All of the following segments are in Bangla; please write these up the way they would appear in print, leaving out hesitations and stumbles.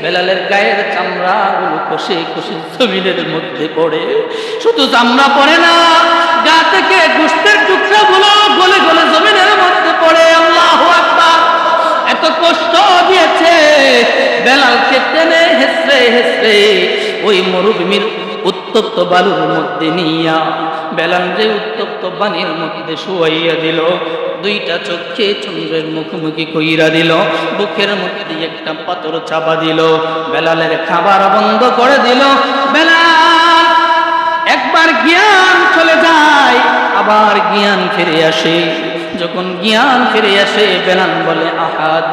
বেলালের গায়ের চামড়াগুলো কষে কষে জমিনের মধ্যে পড়ে। শুধু চামড়া পড়ে না, গা থেকে গোশতের টুকরাগুলো গলে গলে জমিনের মধ্যে পড়ে। আল্লাহু আকবার! এত কষ্ট দিয়েছে বেলালকে, টেনে হেসড়ে হেসড়ে ওই মরুভূমির উত্তপ্ত বালুর মধ্যে নিয়া বেলাল যে উত্তপ্ত পানির মধ্যে শুয়াইয়া দিল, দুইটা চোখে চন্দ্রের মুখোমুখি কইরা দিল, বুকের মধ্যে একটা পাথর চাপা দিল, বেলালের খাবার বন্ধ করে দিল। বেলাল একবার জ্ঞান চলে যায়, আবার জ্ঞান ফিরে আসে। যখন জ্ঞান ফিরে আসে, বেলাল বলে আহাদ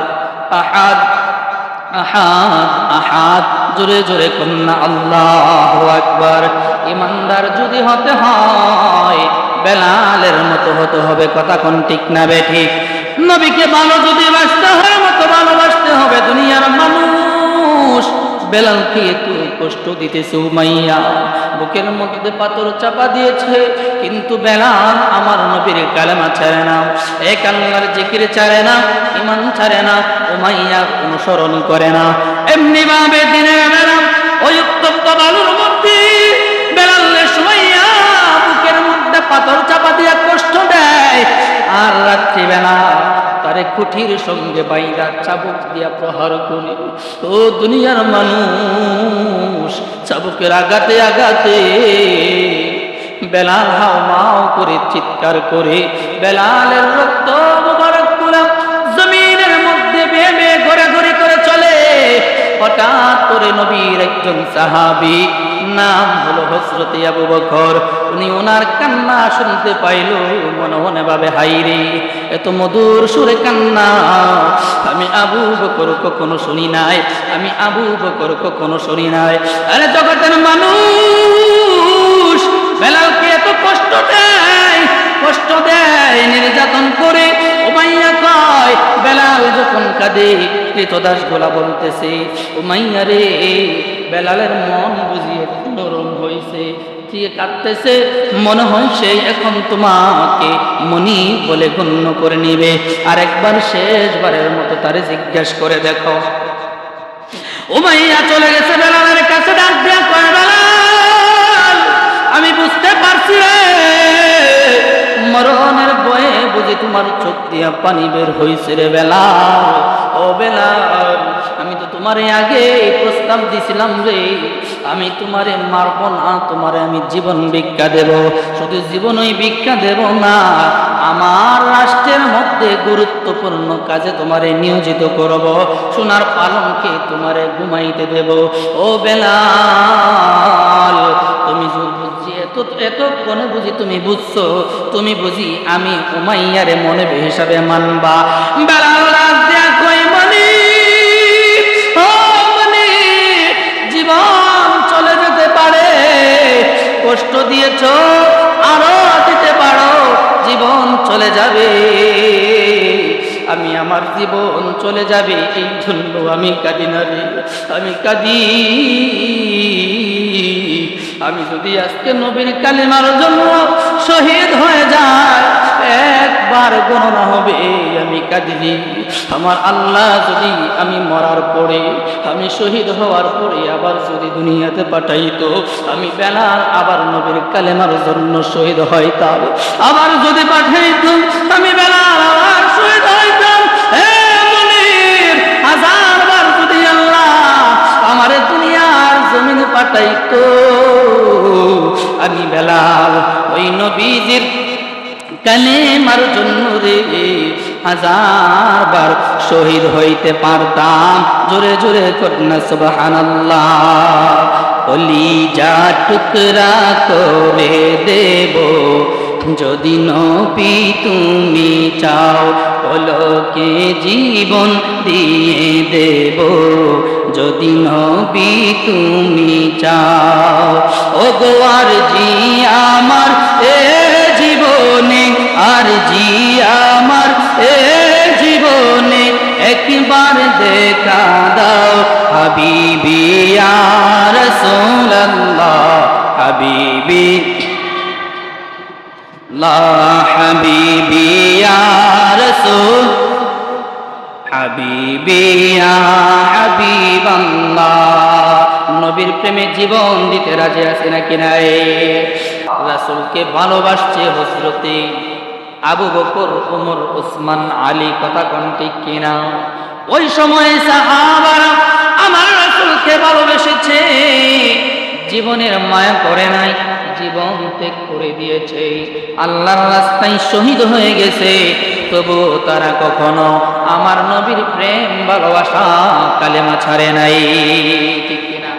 আহাদ আহাদ আহাদ, জোরে জোরে কন্যা আল্লাহু আকবার। ইমানদার যদি হতে হয় বেলালের মতো হতে হবে। কথা কোন ঠিক না বেঠিক? নবীকে ভালো যদি বাসতে হয় মতো ভালোবাসতে হবে। দুনিয়ার মানুষ বেলালকে একটু কষ্ট দিতেছে, উমাইয়া বুকের মধ্যে পাথর চাপা দিয়েছে, কিন্তু বেলাল আমার নবীর কালেমা ছাড়ে না, এক আল্লাহর জিকির ছাড়ে না, ঈমান ছাড়ে না, উমাইয়া অনুসরণ করে না। এমনি ভাবে দিনের বেলা ওই উত্তপ্ত বালুর মধ্যে বেলালের সুমাইয়া বুকের মধ্যে পাথর চাপা দিয়া কষ্ট দেয়। আর রাত্রিবেলা তারে কুঠির সঙ্গে বাইরা চাবুক দিয়া প্রহার করে। ও দুনিয়ার মানুষ, চাবুকের আঘাতে আঘাতে বেলাল হাও মাও করে চিৎকার করে বেলালের রক্ত মুবারক গুলা জমিনের মধ্যে বেয়ে বেয়ে ঘরে ঘরে করে চলে। হঠাৎ করে নবীর একজন সাহাবী, নাম হলো হযরত আবু বকর, উনি ওনার কান্না শুনতে পাইল। মনে মনে ভাবে, হাইরে এত মধুর সুরে কান্না আমি আবু বকর কখনো শুনি নাই, আমি আবু বকর কখনো শুনি নাই। আরে জগতের মানুষ বেলালকে এত কষ্ট দেয়, নির্যাতন করে। উমাইয়া কয়, বেলাল যখন কাঁদে কৃতদাস গোলা বলতেছে, উমাইয়া রে বেলালের মন বুঝিয়ে নরম হয়েছে, দিয়ে কাঁদতেছে, মনে হয় সে এখন তোমাকে মনি বলে গণ্য করে নিবে। আর একবার শেষবারের মতো তারে জিজ্ঞেস করে দেখো। উমাইয়া চলে গেছে বেলালের কাছে, ডাক দিয়া কয়, বেলাল আমি বুঝতে পারছি রে, মরণের ভয়ে বুঝি তোমার চোখ দিয়া পানি বের হইছে রে বেলাল। ও বেলাল, আমি তো তোমারে আগে প্রস্তাব দিছিলাম রে, আমি তোমারে মারব না, তোমারে আমি জীবন ভিক্ষা দেব। শুধু জীবনই ভিক্ষা দেব না, আমার রাষ্ট্রের মধ্যে গুরুত্বপূর্ণ কাজে তোমারে নিয়োজিত করব, সোনার পালঙ্কে তোমারে ঘুমাইতে দেব। ও বেলাল, তুমি বুঝি এতক্ষণে বুঝি তুমি বুঝছো, তুমি বুঝি আমি উমাইয়ারে মনে হিসাবে মানবা? বেলাল রাত দেয়া কই, মানে জীবন চলে যেতে পারে, কষ্ট দিয়েছ আরো দিতে পারো, জীবন চলে যাবে, আমি আমার জীবন চলে যাবে এই জন্য আমি কাঁদি না রে, আমি কাঁদি। আমি যদি আজকে নবীর কালিমার জন্য শহীদ হয়ে যায়, একবার গণনা হবে আমি কাঁদি। আমার আল্লাহ যদি আমি মরার পরে, আমি শহীদ হওয়ার পরে আবার যদি দুনিয়াতে পাঠাইতো, আমি বেলাল আবার নবীর কালেমার জন্য শহীদ হইতাম। আবার যদি পাঠাইতো, আমি বেলাল আবার শহীদ হইতাম। হাজারবার যদি আল্লাহ আমার দুনিয়ার জমিনে পাঠাইতো, আমি বেলাল ওই নবীজির কালেমার জন্য রে হাজারবার শহীদ হইতে পারতাম। জোরে জোরে কন্যা সুবহানাল্লাহ। কলিজা টুকরা করে দেব যদি নবী তুমি চাও, পলকে জীবন দিয়ে দেব যদি নবী তুমি চাও। ও গো আর জি আমার এ জীবনে, আর জি আমার এ জীবনে একবার দেখা দাও, হাবিবি ইয়া রাসূলুল্লাহ, হাবিবি লা হাবিবি ইয়া রাসূল, হাবিবি ইয়া হাবিব হাবিবাল্লাহ, নবীর প্রেমে জীবন দিতে রাজি আছে নাকি নাই? রাসূলকে ভালোবাসছে হযরতে আবু বকর, ওমর, ওসমান, আলী, কথা কোন ঠিক কিনা? ওই সময়ে সাহাবারা আমার রাসূলকে ভালোবেসেছে, জীবনের মায়া করে নাই, জীবন ত্যাগ করে দিয়েছে, আল্লাহর রাস্তায় শহীদ হয়ে গেছে, তবু তারা কখনো আমার নবীর প্রেম ভালোবাসা কালেমা ছাড়ে নাই, ঠিক কিনা?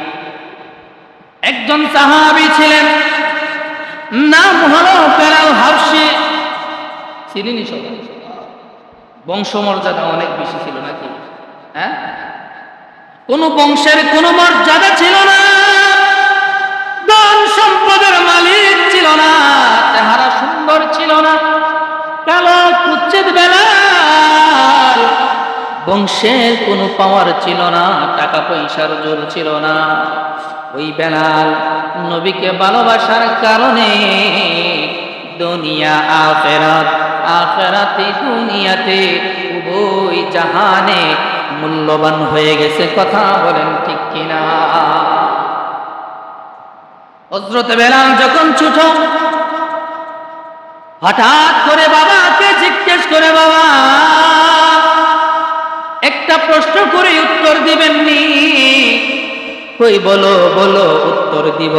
একজন সাহাবী ছিলেন, নাম হলো বেলাল হাবশী। ছিলেনই সবাই, বংশমর্যাদা অনেক বেশি ছিল নাকি? হ্যাঁ, কোন বংশের কোন মর্যাদা ছিল না, ধন সম্পদের মালিক ছিল না, চেহারা সুন্দর ছিল না, কালো কুচ্ছিত বেলাল, বংশের কোনো পাওয়ার ছিল না, টাকা পয়সার জোর ছিল না। ওই বেলাল নবীকে ভালোবাসার কারণে দুনিয়া আখিরাত, আখিরাতে দুনিয়াতে উভয় জাহানে মূল্যবান হয়ে গেছে, কথা বলেন ঠিক কিনা? হযরত বেলাল যখন ছোট, হঠাৎ করে বাবাকে জিজ্ঞেস করে, বাবা একটা প্রশ্ন করে উত্তর দিবেননি? কই বলো বলো, উত্তর দিব।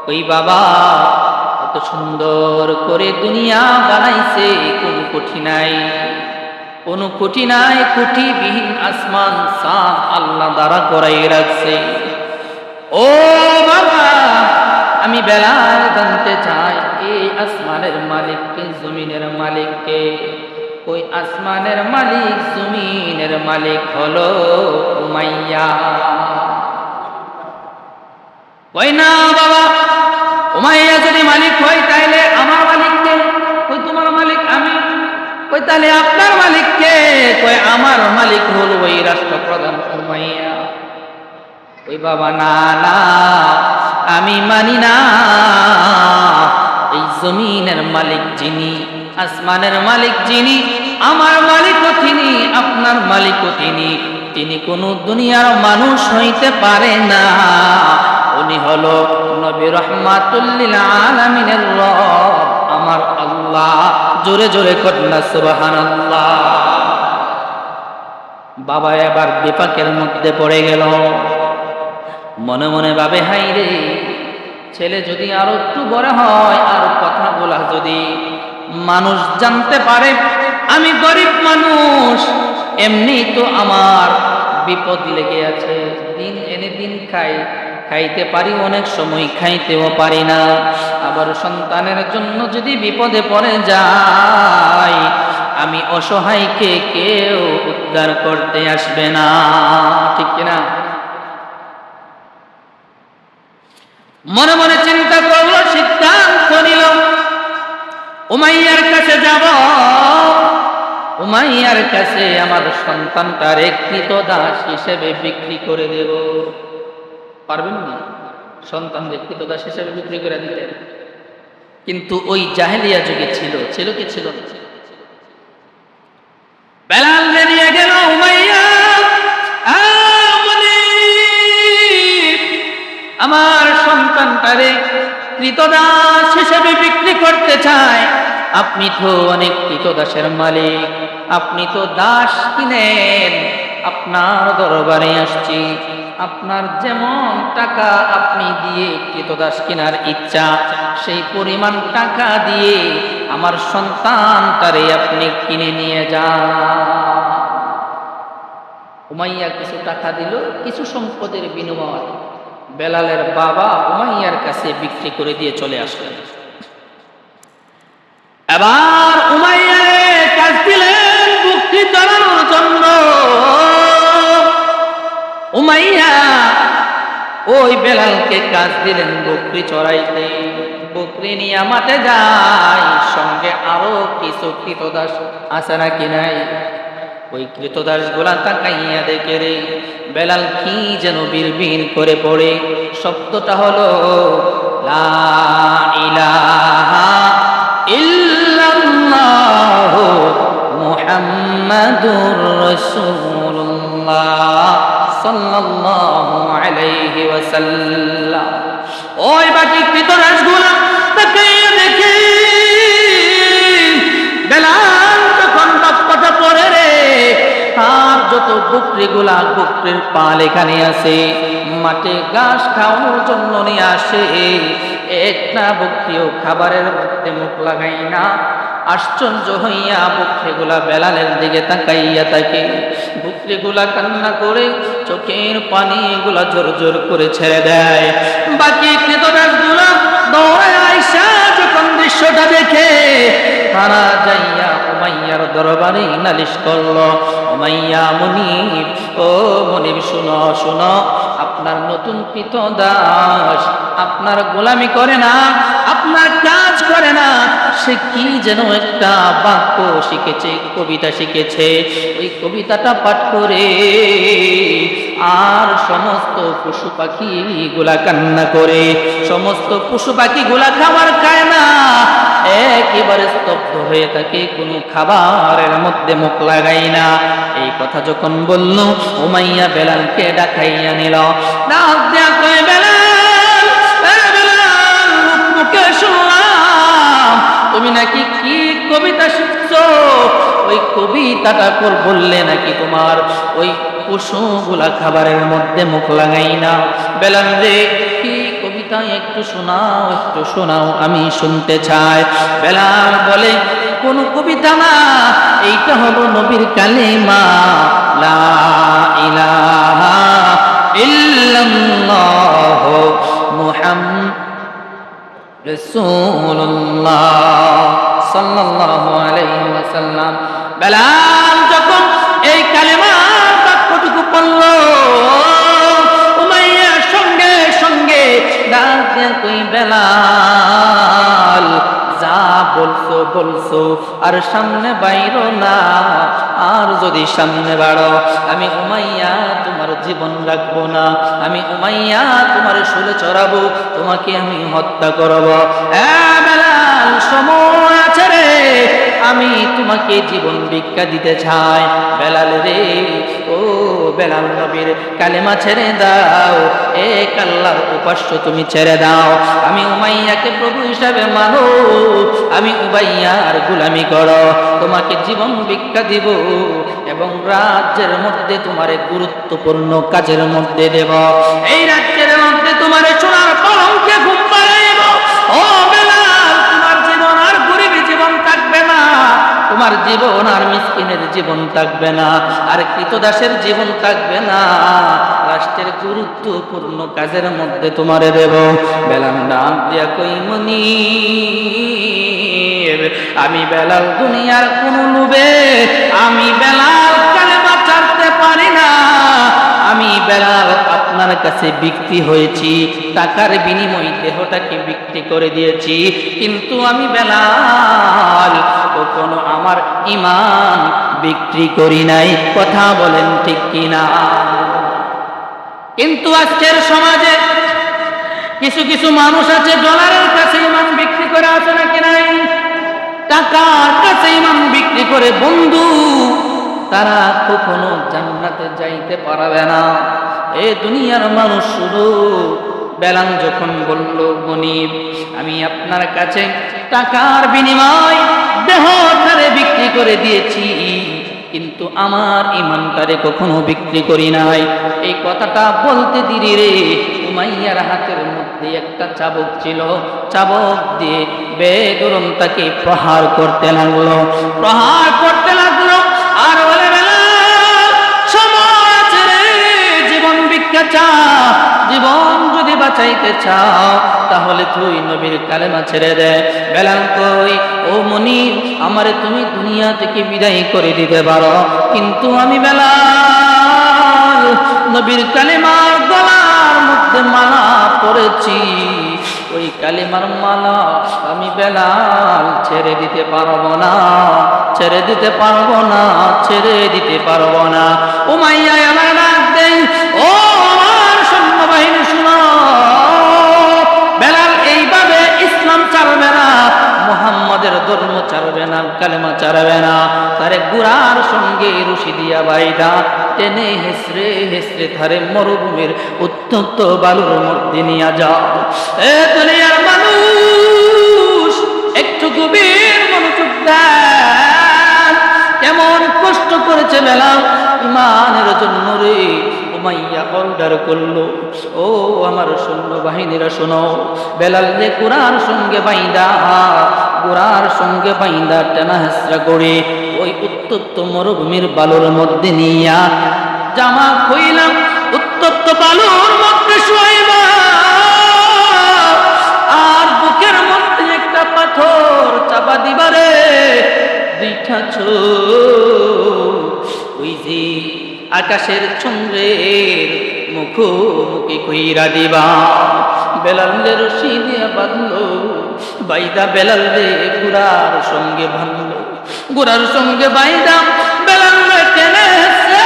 কই বাবা এত সুন্দর করে দুনিয়া বানাইছে, কোনো কুঠি নাই, কোনো কুঠি নাই, কুঠিবিহীন আসমান চাঁদ আল্লাহ দ্বারা করাই রাখছে। ও বাবা, আমি বেলাল জানতে চাই, এই আসমানের মালিক কে, জমিনের মালিক কে? ওই আসমানের মালিক, জমিনের মালিক হলো উমাইয়া। কই না বাবা, উমাইয়া যদি মালিক হয় তাইলে আমার মালিক কে? কই তোমার মালিক আমি। কই তাহলে আপনার মালিক কে? কই আমার মালিক হলো ওই রাষ্ট্রপ্রধান উমাইয়া। ওই বাবা না না, আমি মানি না, এই জমিনের মালিক যিনি, আসমানের মালিক যিনি, আমার মালিকও তিনি, আপনার মালিকও তিনি, তিনি কোন দুনিয়ার মানুষ হইতে পারে না, উনি হলো নবী রাহমাতুল লিল আলামিনের রব, আমার আল্লাহ। জোরে জোরে কন্যা সুবহানাল্লাহ। বাবা এবার বিপাকের মধ্যে পড়ে গেল, মনে মনে ভাবে, হাই রে, ছেলে যদি আরো একটু বড় হয়, আর কথাগুলা যদি মানুষ জানতে পারে, আমি গরিব মানুষ, এমনি তো আমার বিপদ লেগে আছে, দিন এনে দিন খাই, খাইতে পারি, অনেক সময় খাইতেও পারি না, আবার সন্তানের জন্য যদি বিপদে পড়ে যায়, আমি অসহায়কে কেউ উদ্ধার করতে আসবে না, ঠিক কিনা? মনে মনে চিন্তা করলো, সিদ্ধান্ত নিল, উমাইয়ার কাছে যাব, উমাইয়ার কাছে আমার সন্তানটারে কৃতদাস হিসেবে বিক্রি করে দেব। পারবেন না? সন্তানদের কৃতদাস হিসেবে বিক্রি করে দিতেন, কিন্তু ওই জাহেলিয়া যুগে ছিল, ছিল কি ছিল না? বেলাল নিয়ে গেল উমাইয়া, আমার সন্তানটারে কৃতদাস হিসেবে বিক্রি করতে চায়, আপনি তো অনেক কৃতদাসের মালিক, আপনি তো দাস কিনেন, আপনার দরবারে আসছি, আপনার যেমন টাকা আপনি দিয়ে কৃতদাস কেনার ইচ্ছা, সেই পরিমাণ টাকা দিয়ে আমার সন্তানটারে আপনি কিনে নিয়ে যান। উমাইয়া কিছু টাকা দিল, কিছু সম্পদের বিনিময় বেলালের বাবা উমাইয়ার কাছে বিক্রি করে দিয়ে চলে আসলেন। এবার উমাইয়ারে কাজ দিলেন বুকটি চড়ানোর জন্য। উমাইয়া ওই বেলালকে কাজ দিলেন বকরি চড়াইতে, বকরি নিয়ে মাঠে যায়, সঙ্গে আরো কিছু কৃতদাস আছে নাকি নাই? ওই কৃতদাস গুলা তাকাইয়া দেখে রে, বেলাল কি যেন বিড়বিড় করে পড়ে, শব্দটা হলো লা ইলাহা ইল্লাল্লাহু মুহাম্মাদুর রাসূলুল্লাহ সাল্লাল্লাহু আলাইহি ওয়াসাল্লাম। ওই বাকি কৃতদাসগুলো তাকাইয়া দেখে বেলাল যখন বাপ্পাটা পড়ে রে, আর যত বকরিগুলা বকরির পাল এখানে আছে, মাঠে ঘাস খাওয়ানোর জন্য নিয়ে আসে, একটা বকরিও খাবারের মধ্যে মুখ লাগাই না। আশ্চর্য হইয়া বকরিগুলা বেলালের দিকে তাকাইয়া থাকে। বকরিগুলা কান্না করে চোখের পানিগুলা জোর জোর করে ছেড়ে দেয়। বাকি কৃতদাসগুলা দৌড়ায় আইসা যখন দৃশ্যটা দেখে, তারা যাইয়া উমাইয়ার দরবারে নালিশ করলো, উমাইয়া মুনিব, ও মুনিব শুনো শুনো, আপনার নতুন কৃতদাস আপনার গোলামি করে না, আপনার কাজ করে না, সে কি যেন একটা বাক্য শিখেছে, কবিতা শিখেছে। ওই কবিতাটা পাঠ করে আর সমস্ত পশু পাখি গুলা কান্না করে, সমস্ত পশু পাখি গুলা খাবার খায় না, একেবারে স্তব্ধ হয়ে থাকে, কোনো খাবারের মধ্যে মুখ লাগাই না। এই কথা যখন বলল, উমাইয়া বেলালকে ডাকাইয়া নিল। ডাক দেয়া কয়, বেলাল, বেলাল, মুখে শুনলাম তুমি নাকি কি কবিতা শিখছো, ওই কবিতাটা বললে নাকি তোমার ওই পশুগুলা খাবারের মধ্যে মুখ লাগাই না। বেলাল রে, কি কবিতা একটু শোনাও, একটু শোনাও, আমি শুনতে চাই। বেলাল বলে, কোন কবিতা না, এইটা হলো নবীর কালেমা, লা ইলাহা ইল্লাল্লাহ মুহাম্মাদুর রাসূলুল্লাহ সাল্লাল্লাহু আলাইহি ওয়াসাল্লাম। বেলাল যখন এই কালেমা বাক্যটুকু পড়ল, উমাইয়া সঙ্গে সঙ্গে ডাক দিয়ে কই, বেলাল যা বলছো বলছো, আর সামনে বাইরো না, আর যদি সামনে বাড়ো আমি উমাইয়া তোমার জীবন রাখবো না, আমি উমাইয়া তোমার শুলে চড়াবো, তোমাকে আমি হত্যা করব। বেলাল সময় আছে রে, আমি তোমাকে জীবন ভিক্ষা দিতে চাই। বেলাল রে, ও বেলাল, নবীর কালেমা ছেড়ে দাও, এক আল্লাহর উপাস্য তুমি ছেড়ে দাও, আমি উমাইয়াকে প্রভু হিসাবে মানো, আমি উমাইয়ার গোলামি করো, তোমাকে জীবন ভিক্ষা দিব এবং রাজ্যের মধ্যে তোমার গুরুত্বপূর্ণ কাজের মধ্যে দেব, এই রাজ্যের মধ্যে তোমার সোনার কলঙ্কে ঘুম পাড়াইব। ও বেলাল, তোমার জীবন আর গরিবী জীবন থাকবে না, তোমার জীবন আর মিসকিনের জীবন থাকবে না, আর কৃতদাসের জীবন থাকবে না, রাষ্ট্রের গুরুত্বপূর্ণ কাজের মধ্যে তোমারে দেব। বেলাল ডাক দিয়া কই, মুনিব, আমি বেলাল দুনিয়ার কোন লোভে আমি বেলাল কালেমা ছাড়তে পারি না, আমি বেলাল আপনার কাছে বিক্রি হয়েছি, টাকার বিনিময়ে দেহটাকে বিক্রি করে দিয়েছি, কিন্তু আমি বেলাল কখনো আমার ঈমান বিক্রি করি নাই। কথা বলেন ঠিক কিনা? কিন্তু আজকের সমাজে কিছু কিছু মানুষ আছে, ডলারের কাছে ঈমান বিক্রি করে, আছে নাকি নাই? টাকার কাছে ঈমান বিক্রি করে। বন্ধু, তারা কখনো জান্নাতে যাইতে পারবে না। এ দুনিয়ার মানুষ শুধু বেলাল যখন বলল, মুনিব, আমি আপনার কাছে টাকার বিনিময় দেহটারে বিক্রি করে দিয়েছি, কিন্তু আমার ঈমানটারে কখনো বিক্রি করি নাই, এই কথাটা বলতে দিরি রে, উমাইয়ার হাতের মধ্যে একটা চাবুক ছিল, চাবুক দিয়ে বেদরুম তাকে প্রহার করতে লাগলো, প্রহার করতে লাগলো। আর বলে, বেলাল, সময় আছে রে, জীবন ভিক্ষা চাও, জীবন যদি বাঁচাইতে চাও তাহলে তুই নবীর কালেমা ছেড়ে দে। বেলাল কই, ও মুনিব, আমারে তুমি দুনিয়া থেকে বিদায় করে দিতে পারো, কিন্তু আমি বেলাল নবীর কালেমার গলার মধ্যে মালা পরেছি, ওই কালেমার মালা আমি বেলাল ছেড়ে দিতে পারবো না, ছেড়ে দিতে পারবো না, ছেড়ে দিতে পারবো না। উমাইয়া আমার ডাক দেই, ও আমার সৈন্যবাহিনী শুনো, বেলাল এইভাবে ইসলাম ছাড়বে না, মুহাম্মাদের ধর্ম ছাড়বে না, কালেমা ছাড়বে না, তারে গুড়ার সঙ্গে রশি দিয়া বাইধা টেনে হেসরে হেসরে ধারে মরুভূমির উত্তপ্ত বালুর মধ্যে নিয়ে যাও। এ দুনিয়ার মানুষ একটু গভীর মনোযোগ দেন। কেমন কষ্ট করেছে বেলাল ইমানের জন্য রে। উমাইয়া অর্ডার করলো, ও আমার সৈন্য বাহিনীরা শোনো, বেলাল যে কুরআন সঙ্গে বাইন্দা গোড়ার সঙ্গে বাইন্দা টানা হেসরা করে ওই উত্তপ্ত মরুভূমির বালুর মধ্যে নিয়া জামা খুইলাম, উত্তপ্ত বালুর মধ্যে শোয়াইবা, আর বুকের মধ্যে একটা পাথর চাপা দিবারে, দুইটা চোখ ওই যে আকাশের চন্দ্রের মুখোমুখি কইরা দিবা। বেলালের রশি দিয়া বাঁধলো, বাইদা বেলালে গোড়ার সঙ্গে বাঁধলো, গোড়ার সঙ্গে বাইদা বেলালে টেনে হেসে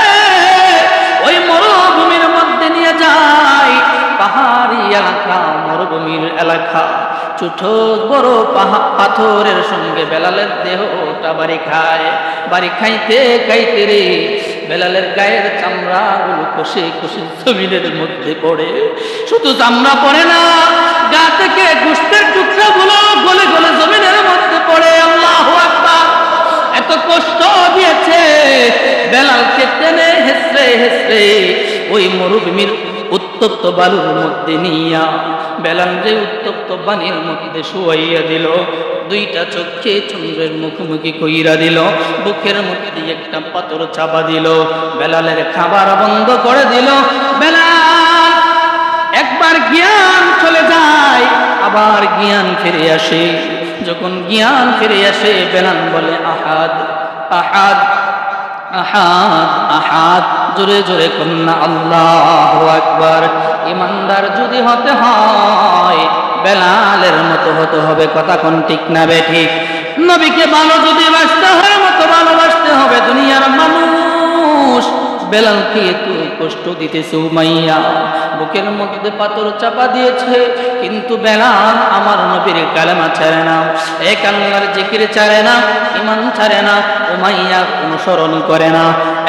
ওই মরুভূমির মধ্যে নিয়ে যায়। পাহাড়ি এলাকা, মরুভূমির এলাকা, ছোট বড় পাথরের সঙ্গে বেলালের দেহটা বাড়ি খায়। বাড়ি খাইতে খাইতে রে বেলালের গায়ের চামড়া গুলো কষে কষে জমিনের মধ্যে পড়ে। শুধু চামড়া পড়ে না, গা থেকে গোশতের টুকরা গুলো গলে গলে জমিনের মধ্যে পড়ে। আল্লাহু আকবার! এত কষ্ট দিয়েছে বেলালকে টেনে হেসরে হেসরে ওই মরুভূমির উত্তপ্ত বালুর মধ্যে নিয়া বেলাল যে উত্তপ্ত পানির মধ্যে শুয়াইয়া দিল, দুইটা চোখে চন্দ্রের মুখোমুখি কইরা দিল, বুকের মধ্যে একটা পাথর চাপা দিল, বেলালের খাবার বন্ধ করে দিল। বেলাল একবার জ্ঞান চলে যায়, আবার জ্ঞান ফিরে আসে। যখন জ্ঞান ফিরে আসে বেলাল বলে আহাদ আহাদ আহাদ আহাদ, জোরে জোরে কন্যা আল্লাহু আকবার। ইমানদার যদি হতে হয় বেলালের মতো হতে হবে, কথা কোন ঠিক না বেঠিক? নবীকে ভালো যদি বাসতে হয় মতো ভালোবাসতে হবে। দুনিয়ার মানুষ বেলালকে একটু কষ্ট দিতেছে, উমাইয়া বুকের মধ্যে পাথর চাপা দিয়েছে, কিন্তু বেলাল আমার নবীর কালেমা ছাড়ে না, এক আল্লাহর জিকির ছাড়ে না, ঈমান ছাড়ে না, উমাইয়া অনুসরণ করে না।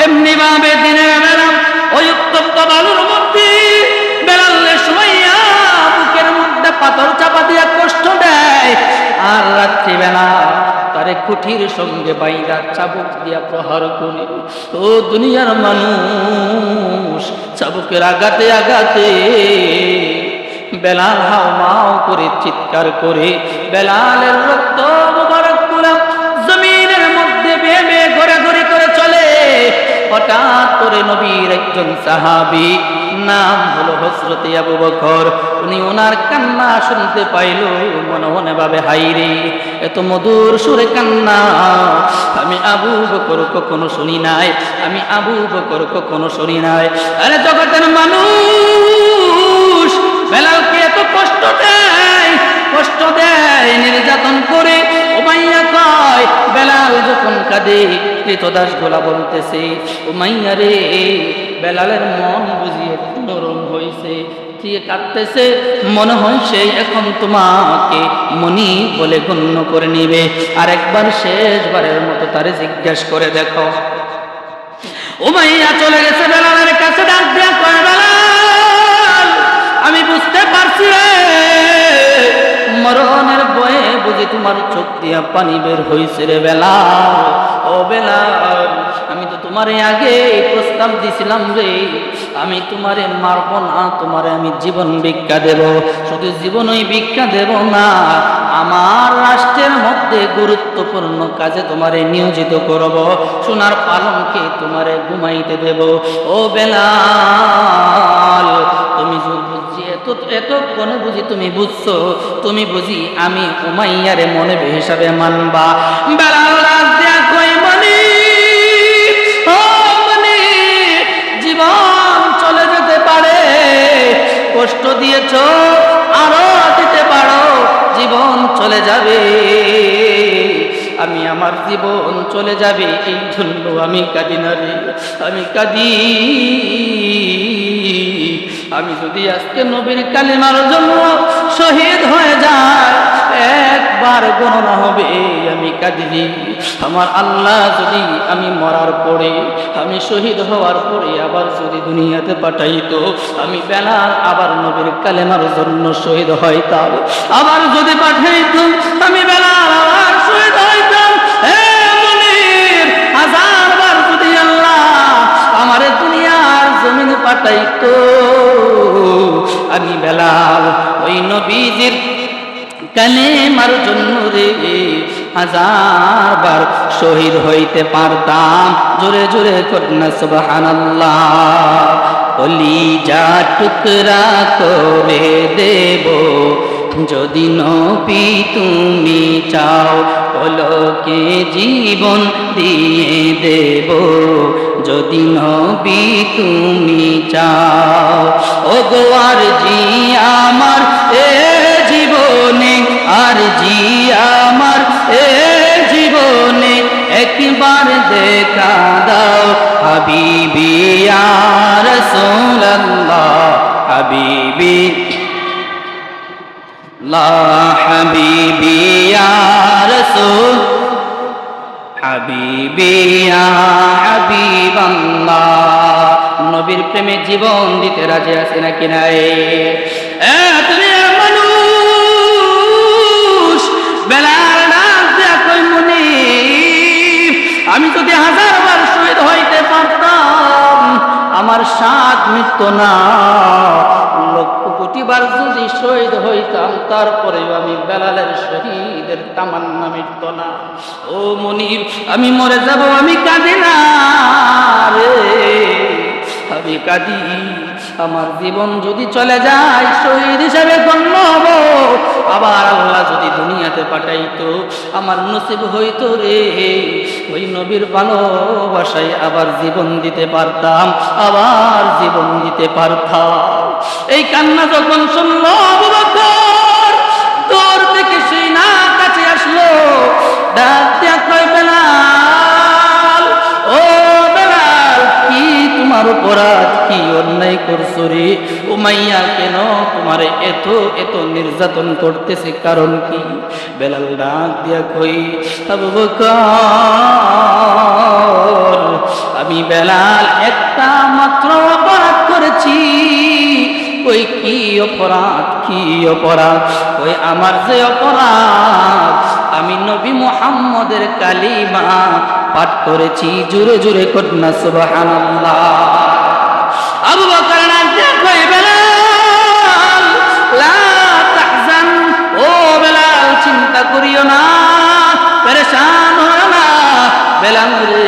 এমনি ভাবে দিনের বেলা ওই উত্তপ্ত বালুর মধ্যে বেলালের সুমাইয়া বুকের মধ্যে পাথর চাপা দিয়া কষ্ট দেয়, আর রাত্রিবেলা তারে কুঠির সঙ্গে বাইরা চাবুক দিয়া প্রহার করে। ও দুনিয়ার মানুষ, চাবুকের আঘাতে আঘাতে বেলাল হাও মাও করে চিৎকার করে বেলালের রক্ত মুবারক গুলো জমিনের মধ্যে বেয়ে বেয়ে ঘরে ঘরে করে চলে। হঠাৎ করে নবীর একজন সাহাবী, নাম হলো হযরত আবু বকর, উনি ওনার কান্না শুনতে পাইল। মনে মনে ভাবে, হাইরে এত মধুর সুরে কান্না আমি আবু বকর কখনো শুনি নাই, আমি আবু বকর কখনো শুনি নাই। আরে জগতের মানুষ বেলালকে এত কষ্ট দেয়, কষ্ট দেয়, নির্যাতন করে। উমাইয়া কয়, বেলাল যখন কাঁদে কৃতদাস গোলা বলতেছে, উমাইয়া রে বেলালের মন বুঝিয়ে নরম হয়েছে, দিয়ে কাঁদতেছে, মনে হয় সে এখন তোমাকে মনি বলে গণ্য করে নিবে। আর একবার শেষবারের মতো তারে জিজ্ঞাসা করে দেখো। উমাইয়া চলে গেছে বেলালের কাছে, ডাক দিয়া কয়, বেলাল আমি বুঝতে পারছি রে, মরণের বয়ে বুঝি তোমার চোখ দিয়া পানি বের হইছে রে বেলাল। ও বেলাল, আমি তো তোমারে আগে প্রস্তাব দিছিলাম রে, আমি তোমারে মারব না, তোমারে আমি জীবন ভিক্ষা দেব। শুধু জীবনই ভিক্ষা দেব না, আমার রাষ্ট্রের মধ্যে গুরুত্বপূর্ণ কাজে তোমারে নিয়োজিত করব, সোনার পালঙ্কে তোমারে ঘুমাইতে দেব। ও বেলাল, তুমি বুঝি এতক্ষণে বুঝি তুমি বুঝছো, তুমি বুঝি আমি উমাইয়ারে মনে হিসাবে মানবা? বেলাল রাজ্যা কই মনি, ও মনি, জীবন চলে যেতে পারে, কষ্ট দিয়েছ আরো দিতে পারো, জীবন চলে যাবে, আমি আমার জীবন চলে যাবে এই জন্য আমি কাঁদি না রে, আমি কাঁদি। আমি যদি আজকে নবীর কালিমার জন্য শহীদ হয়ে যায়, একবার একবার গণনা হবে আমি কাঁদিনি। আমার আল্লাহ যদি আমি মরার পরে, আমি শহীদ হওয়ার পরে আবার যদি দুনিয়াতে পাঠাইতো, আমি বেলাল আবার নবীর কালেমার জন্য শহীদ হইতাম। আবার যদি পাঠাইতো, আমি বেলাল আবার শহীদ হইতাম। হে মুনির, হাজারবার যদি আল্লাহ আমারে দুনিয়ার জমিনে পাঠাইতো, আমি বেলাল ওই নবীজির কালেমার জন্য রে হাজারবার শহীদ হইতে পারতাম। জোরে জোরে কন্যা সুবহানাল্লাহ। কলিজা টুকরা করে দেব যদি নবী তুমি চাও, পলকে জীবন দিয়ে দেব যদি নবী তুমি চাও। ও গো আর জি আমার এ জীবনে, আর জি আমার এ জীবনে একবার দেখা দাও হাবিবি ইয়া রাসূলুল্লাহ, হাবিবি লা হাবিবি ইয়া রাসূল, হাবিবি ইয়া হাবিবাল্লাহ। নবীর প্রেমে জীবন দিতে রাজি আছে নাকি নাই? তুমি মানুষ, বেলাল ডাক দেয়া কই মুনির, আমি যদি হাজারবার শহীদ হইতে পারতাম আমার স্বাদ মৃত্যু না, লক্ষ কোটি বার যদি শহীদ হইতাম তারপরেও আমি বেলালের শহীদের তামান্না মিটত না। ও মুনির, আমি মরে যাব, আমি কাঁদি না রে, আমি কাঁদি। আমার জীবন যদি চলে যায় শহীদ হিসাবে গণ্য হব, আবার আল্লাহ যদি দুনিয়াতে পাঠাইতো আমার নসিব হইতো রে ওই নবীর ভালোবাসায় আবার জীবন দিতে পারতাম, আবার জীবন দিতে পারতাম। এই কান্না যখন শুনলো আবু বকর দূর থেকে সেই না কাছে আসলো, ডাক দিয়া কয় বেলাল, ও বেলাল, কি তোমার অপরাধ, কি অন্যায় করছো রে? উমাইয়া কেন তোমারে এত এত নির্যাতন করতেছে, কারণ কি? বেলাল ডাক দিয়া কই, আবু বকর, আমি বেলাল একটা মাত্র অপরাধ করেছি। ওই কি অপরাধ, কি অপরাধ? ওই আমার যে অপরাধ, আমি নবী মুহাম্মদের কালিমা পাঠ করেছি। জোরে জোরে কন্যা সুবহানাল্লাহ। আবু বকর ডাক দিয়া কই, বেলাল লা তাহজান, ও বেলাল চিন্তা করিও না, পেরেশান হও না। বেলাল রে,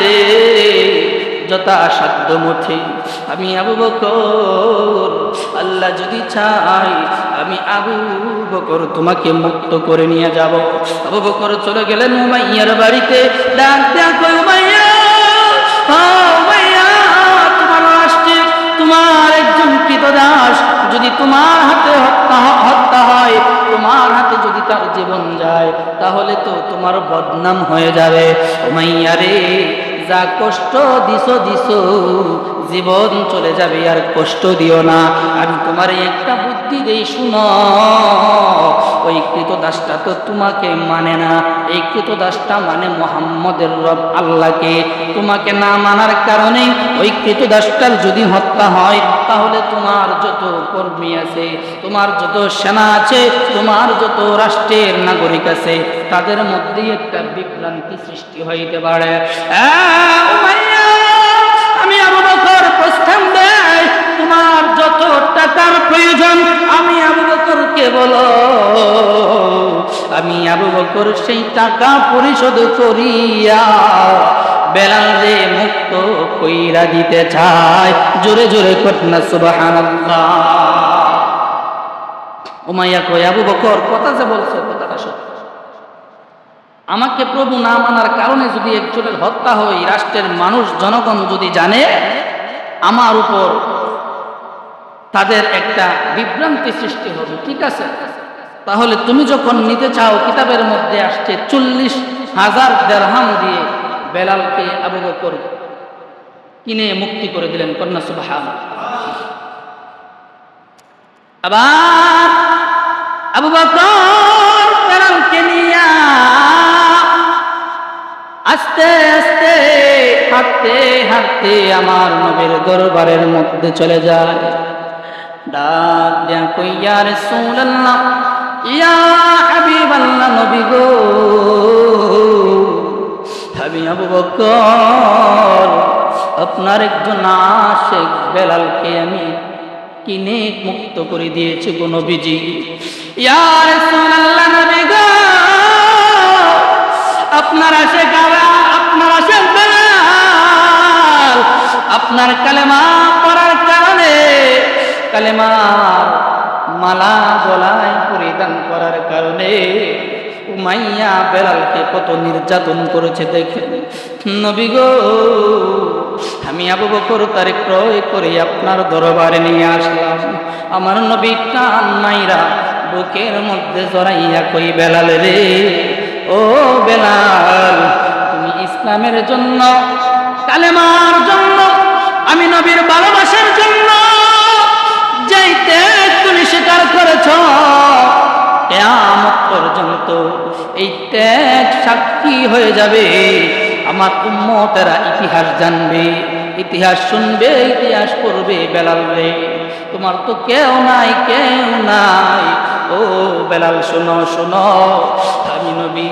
যথাসাধ্য মতে আমি আবু বকর, আল্লাহ যদি চাই আমি আবু বকর তোমাকে মুক্ত করে নিয়ে যাব। আবু বকর চলে গেলেন উমাইয়ার বাড়িতে। ডাক দেয়া কই, উমাইয়া, উমাইয়া, তোমার রাষ্ট্রে তোমার একজন কৃতদাস যদি তোমার হাতে হত্যা হয়, তোমার হাতে যদি তার জীবন যায়, তাহলে তো তোমার বদনাম হয়ে যাবে। উমাইয়া রে, যা কষ্ট দিছো জীবন চলে যাবে, আর কষ্ট দিও না। আমি তোমার একটা বুদ্ধি দেই, শুনো। ওই কৃতদাসটা তো তোমাকে মানে না, এই কৃতদাসটা মানে মুহাম্মদের রব আল্লাহকে। তোমাকে না মানার কারণে ওই কৃতদাসটার যদি হত্যা হয়, তাহলে তোমার যত কর্মী আছে, তোমার যত সেনা আছে, তোমার যত রাষ্ট্রের নাগরিক আছে, তাদের মধ্যে একটা বিভ্রান্তি সৃষ্টি হইতে পারে। আমি আবু বকর প্রস্তাব দেই, তোমার যত টাকার প্রয়োজন আমি আবু বকরকে বলো, আমি আবু বকর সেই টাকা পরিশোধ করিয়া বেলালে মুক্ত কইরা দিতে চায়। জোরে জোরে কন্যা সুবহানাল্লাহ। উমাইয়া কয়, আবু বকর কথা যে বলছো কথাটা সত্য। আমাকে প্রভু না মানার কারণে যদি একজনের হত্যা হয়, রাষ্ট্রের মানুষ জনগণ যদি জানে, আমার উপর তাদের একটা বিভ্রান্তি সৃষ্টি হবে। ঠিক আছে, তাহলে তুমি যখন নিতে চাও, কিতাবের মধ্যে আসছে 40,000 দিরহাম দিয়ে বেলালকে আবু বকর কিনে মুক্তি করে দিলেন। কন্যা সুবহানাল্লাহ। আবার আবু বকর বেলালকে নিয়ে আস্তে আস্তে হাঁটতে হাঁটতে আমার নবীর দরবারের মধ্যে চলে যায়। ডাক দিয়া কই, ইয়া রাসূলুল্লাহ, ইয়া হাবিবাল্লাহ, নবী গো, আমি আবু বকর আপনার একজন আশিক বেলালকে আমি কিনে মুক্ত করে দিয়েছি গো নবীজি। ইয়া রাসূলুল্লাহ, নবী গো, আপনার আশিক বেলাল আপনার কালেমা পড়ার কারণে, কালেমার মালা গলায় পরিধান করার কারণে উমাইয়া বেলালকে কত নির্যাতন করেছে দেখেন। নবী গো, আমি আবু বকর তারে ক্রয় করে আপনার দরবারে নিয়ে আসলাম। আমার নবী টান মাইরা বুকের মধ্যে জড়াইয়া কই, বেলাল রে, ও বেলাল, তুমি ইসলামের জন্য, কালেমার জন্য, আমি নবীর ভালোবাসার জন্য যাইতে তুমি স্বীকার করেছ, কিয়ামত পর্যন্ত এই ত্যাগ সাক্ষী হয়ে যাবে। আমার উম্মতেরা ইতিহাস জানবে, ইতিহাস শুনবে, ইতিহাস পড়বে, বেলাল রে, তোমার তো কেউ নাই, কেউ নাই। ও বেলাল, শোনো শোনো, আমি নবী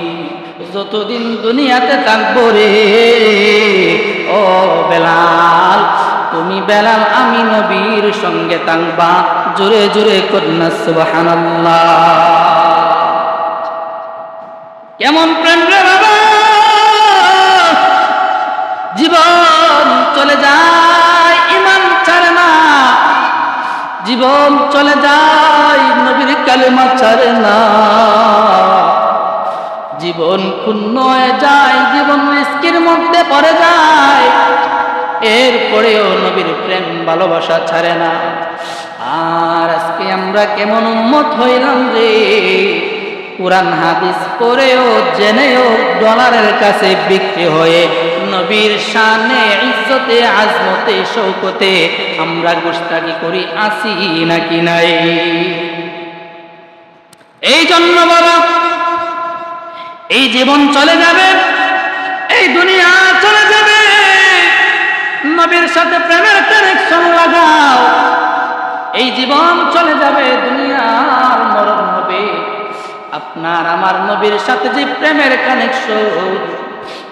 যতদিন দুনিয়াতে থাকবো রে, ও বেলাল, তুমি বেলাল আমি নবীর সঙ্গে থাকবা। জোরে জোরে কন্যা সুবহানাল্লাহ। কেমন প্রেম রে বাবা, জীবন চলে যায় ঈমান ছাড়ে না, জীবন চলে যায় নবীর কালেমা ছাড়ে না, জীবন ক্ষুণ্ণ হয়ে যায়, জীবন রিস্কের মধ্যে পড়ে যায়, এরপরেও নবীর প্রেম ভালোবাসা ছাড়ে না। আর আজকে আমরা কেমন উম্মত হইলাম রে, কুরআন হাদিস পড়েও জেনেও ডলারের কাছে বিক্রি হয়ে নবীর শানে, ইজ্জতে, আজমতে, শৌকতে আমরা গুস্তাখি করি, আসি নাকি নাই? এই জন্য বাবা, এই জীবন চলে যাবে, এই দুনিয়া চলে যাবে, নবীর সাথে প্রেমের কানেকশন লাগাও। এই জীবন চলে যাবে, দুনিয়ার মরণ হবে, আপনার আমার নবীর সাথে যে প্রেমের কানেকশন,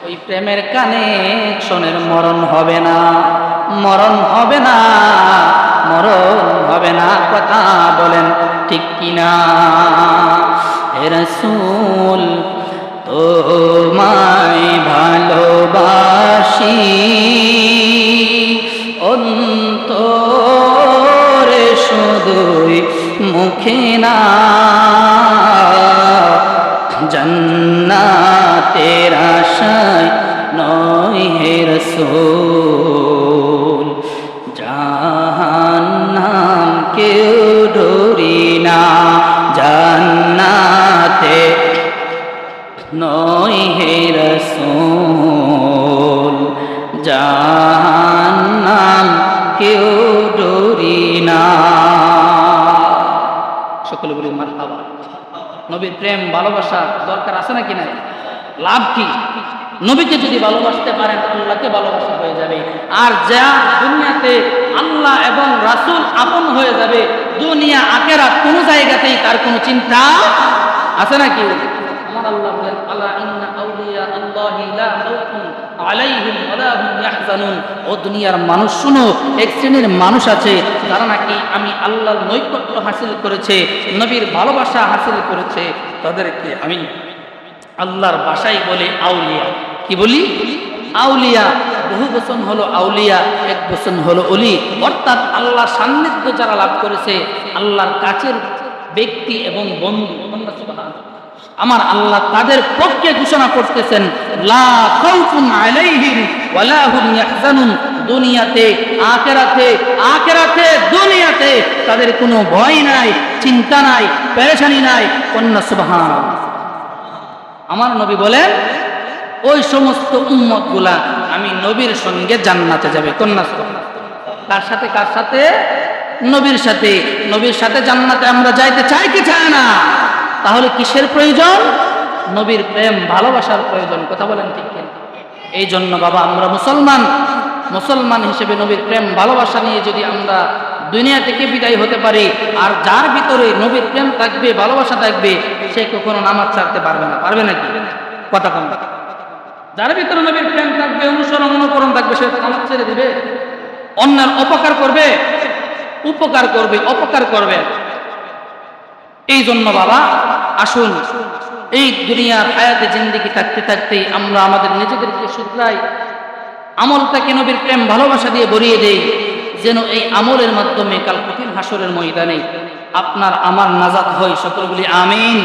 ওই প্রেমের কানেকশনের মরণ হবে না, মরণ হবে না, মরণ হবে না। কথা বলেন ঠিক কিনা? হে রাসূল, তোমায় ভালোবাসি অন্তরে শুধুই, মুখে না, জান্নাতের আশায় নয় হে রাসূল, জাহান্নাম কেউ ডরি না, জান্নাতে নয় হে রাসূল, জাহান্নাম কেউ ডরি না। সকলে বলি মারহাবা। নবীর প্রেম ভালোবাসা দরকার আছে নাকি নাই? লাভ কি? নবীকে যদি ভালোবাসতে পারেন, আল্লাহকে ভালোবাসা হয়ে যাবে। আর যা দুনিয়াতে আল্লাহ এবং রাসূল আপন হয়ে যাবে, দুনিয়া আখিরাত কোনো জায়গাতেই তার কোনো চিন্তা আছে নাকি? আমার আল্লাহ বলেন, আলা ইন্না আউলিয়া আল্লাহি লা খাউফুন আলাইহিম ওয়া লা হুম ইয়াহজানুন। ও দুনিয়ার মানুষ শুনো, এক শ্রেণীর মানুষ আছে যারা নাকি আমি আল্লাহর নৈকট্য হাসিল করেছে, নবীর ভালোবাসা হাসিল করেছে, তাদেরকে আমি আল্লাহর ভাষায় বলে আউলিয়া। কি বলি? আউলিয়া। বহু বচন হলো আউলিয়া, এক বচন হলো অলি। অর্থাৎ আল্লাহর সান্নিধ্য যারা লাভ করেছে, আল্লাহর কাছের ব্যক্তি এবং বন্ধু, আমার আল্লাহ তাদের পক্ষে ঘোষণা করতেছেন, লা খাউফুন আলাইহিম ওয়া লা হুম ইয়াহজানুন। দুনিয়াতে আখিরাতে, আখিরাতে দুনিয়াতে তাদের কোনো ভয় নাই, চিন্তা নাই, পেরেশানি নাই। কন্যা সুবহানাল্লাহ। আমার নবী বলেন, ওই সমস্ত উম্মতগুলা আমি নবীর সঙ্গে জান্নাতে যাবে। কন্যা সুবহানাল্লাহ। কার সাথে? কার সাথে? নবীর সাথে। নবীর সাথে জান্নাতে আমরা যাইতে চাই কি চাই না? তাহলে কিসের প্রয়োজন? নবীর প্রেম ভালোবাসার প্রয়োজন। কথা বলেন ঠিক কিনা? এই জন্য বাবা আমরা মুসলমান হিসেবে নবীর প্রেম ভালোবাসা নিয়ে যদি আমরা দুনিয়া থেকে বিদায় হতে পারি, আর যার ভিতরে নবীর প্রেম থাকবে, ভালোবাসা থাকবে, সে কখনো নামাজ ছাড়তে পারবে না। পারবে নাকি? কথা কম। যার ভিতরে নবীর প্রেম থাকবে, অনুকরণ থাকবে, সে নামাজ ছেড়ে দিবে? অন্যের অপকার করবে? অপকার করবে। এই জন্য বাবা আসুন এই দুনিয়ার হায়াতে জিন্দেগি থাকতে থাকতেই আমরা আমাদের নিজেদেরকে শুধরাই, আমলটাকে নবীর প্রেম ভালোবাসা দিয়ে ভরিয়ে দেই, যেন এই আমলের মাধ্যমে কাল কঠিন হাসরের ময়দানে আপনার আমার নাজাত হয়। সকল বলি আমিন।